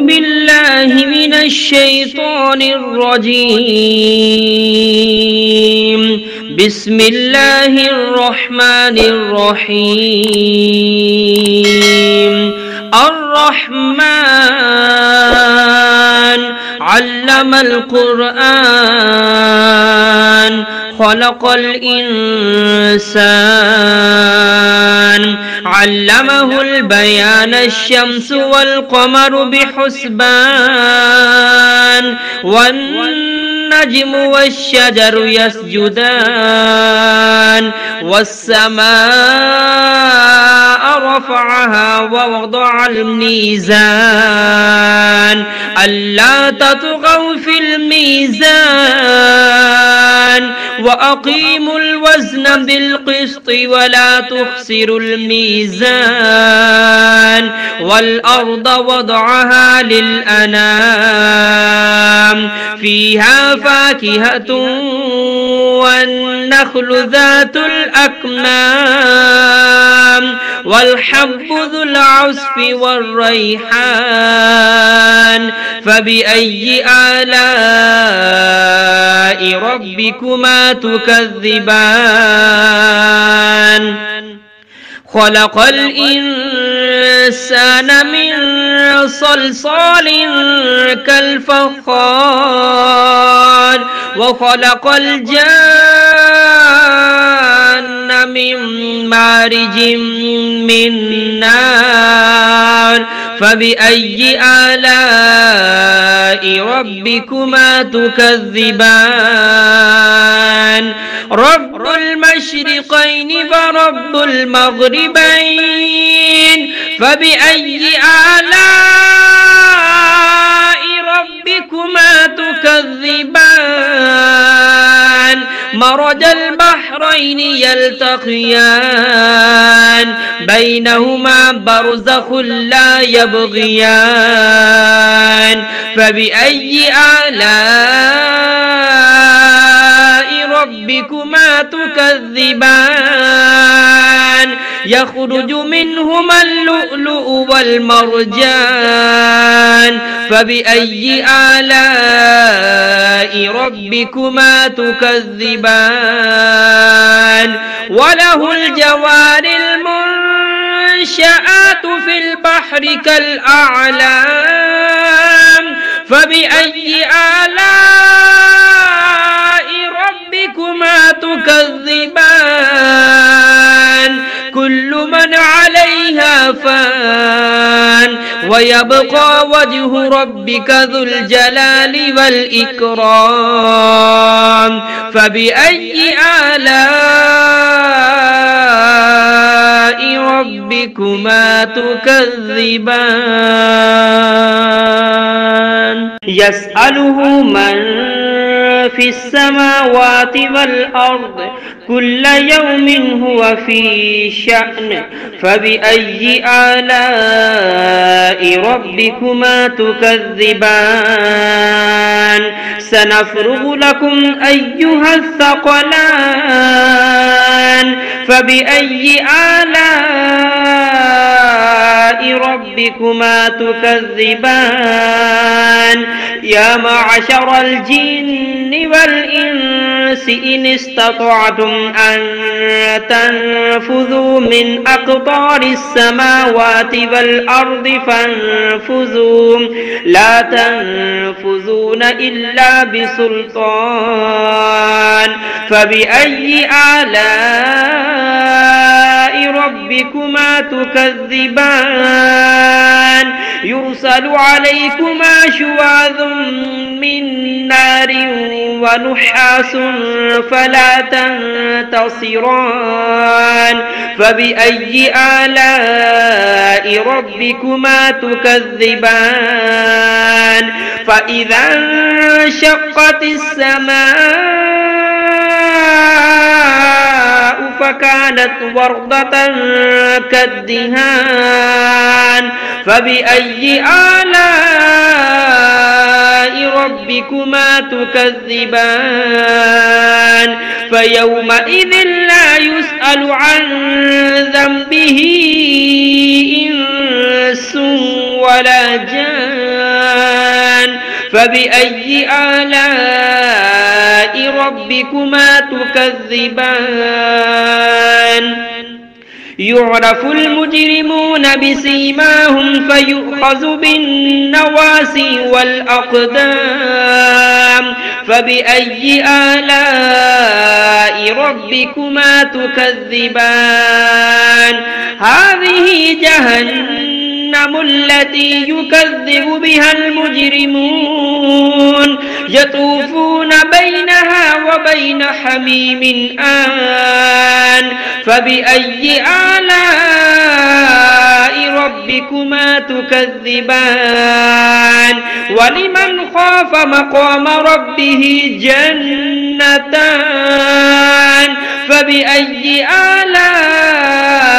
بالله من الشيطان الرجيم. بسم الله الرحمن الرحيم. الرحمن علم القرآن خلق الإنسان علمه البيان الشمس والقمر بحسبان والنجم والشجر يسجدان والسماء رفعها ووضع الميزان ألا تطغوا في الميزان وأقيموا الوزن بالقسط ولا تخسروا الميزان والأرض وضعها للأنام فيها فاكهة والنخل ذات الأكمام والحب ذو العصف والريحان فبأي آلاء ربكما تكذبان خلق الإنسان من صلصال كالفخار وخلق الجان من مارج من نار فبأي آلاء ربكما تكذبان رب المشرقين ورب المغربين فبأي آلاء ربكما تكذبان مرج البحرين يلتقيان بينهما برزخ لا يبغيان فبأي آلاء ربكما تكذبان يخرج منهما اللؤلؤ والمرجان فبأي آلاء ربكما تكذبان وله الجوار المنشآت في البحر كالأعلام فبأي آلاء ربكما تكذبان كل من عليها فان ويبقى وجه ربك ذو الجلال والإكرام فبأي آلاء ربكما تكذبان يسأله من في السماوات والأرض كل يوم هو في شأن فبأي آلاء ربكما تكذبان سنفرغ لكم أيها الثقلان فبأي آلاء ربكما تكذبان يا معشر الجن والإنس إن استطعتم أن تنفذوا من أقطار السماوات والأرض فانفذوا لا تنفذون إلا بسلطان فبأي آلاء ربكما تكذبان يرسل عليكما شواظ من نار ونحاس فلا تنتصران فبأي آلاء ربكما تكذبان فإذا انشقت السماء فكانت وردة كالدهان فبأي آلاء ربكما تكذبان فيومئذ لا يسأل عن ذنبه إنس ولا جان فبأي آلاء ربكما تكذبان يعرف المجرمون بسيماهم فيؤخذ بالنواسي والأقدام فبأي آلاء ربكما تكذبان هذه جهنم التي يكذب بها المجرمون يطوفون بينها وبين حميم آن فبأي آلاء ربكما تكذبان ولمن خاف مقام ربه جنتان فبأي آلاء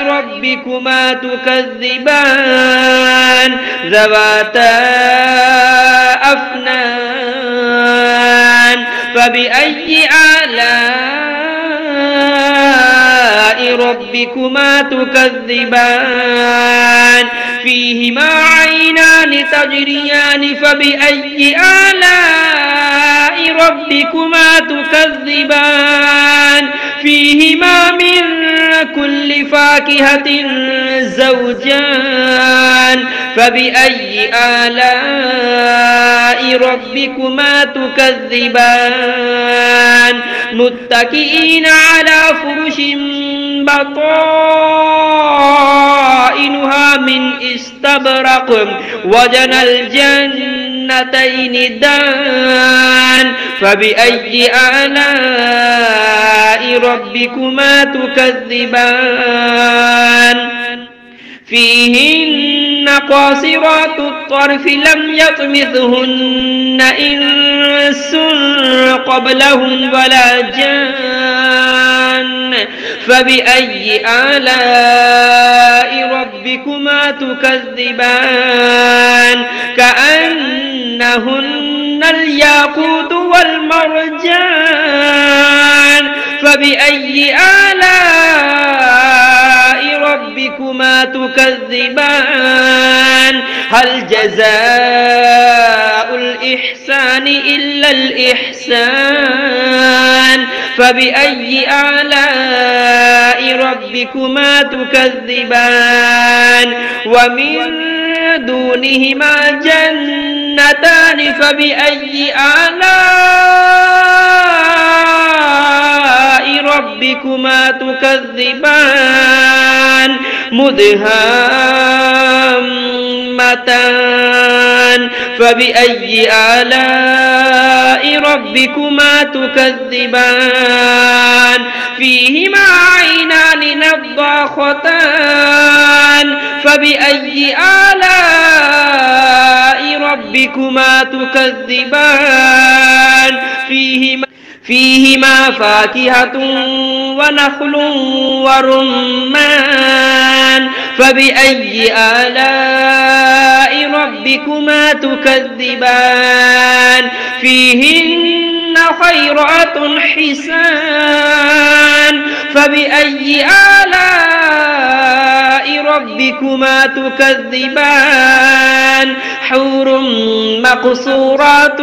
ربكما تكذبان ذواتا أفنان فبأي آلاء ربكما تكذبان فيهما عينان تجريان فبأي آلاء ربكما تكذبان فيهما من كل فاكهة زوجان فبأي آلاء ربكما تكذبان متكئين على فرش بطائنها من استبرق وجنى الجنتين دان فبأي آلاء ربكما تكذبان فيهن قاصرات الطرف لم يطمثهن إنس قبلهم ولا جان فبأي آلاء ربكما تكذبان كأنهن الياقوت والمرجان فبأي آلاء ربكما تكذبان هل جزاء الإحسان إلا الإحسان فبأي آلاء ربكما تكذبان ومن دونهما جنتان فبأي آلاء ربكما تكذبان مدهامتان فبأي آلاء ربكما تكذبان فيهما عينان نضاختان فبأي آلاء ربكما تكذبان فيهما فاكهة ونخل ورمان فبأي آلاء ربكما تكذبان فيهن خيرات حسان فبأي آلاء ربكما تكذبان حور مقصورات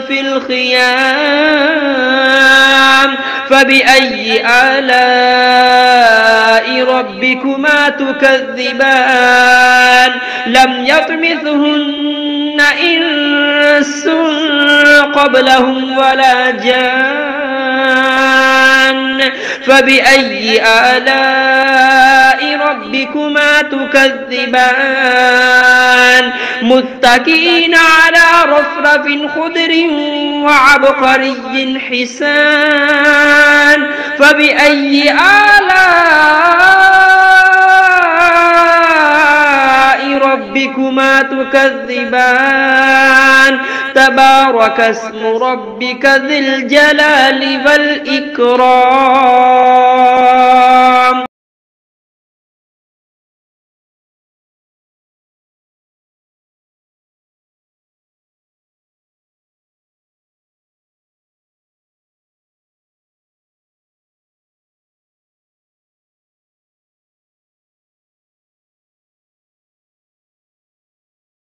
في الخيام فبأي آلاء ربكما تكذبان لم يطمثهن إنس قبلهم ولا جان فبأي آلاء ربكما تكذبان متكئين على رفرف خضر وعبقري حسان فبأي آلاء ربكما تكذبان تبارك اسم ربك ذي الجلال والإكرام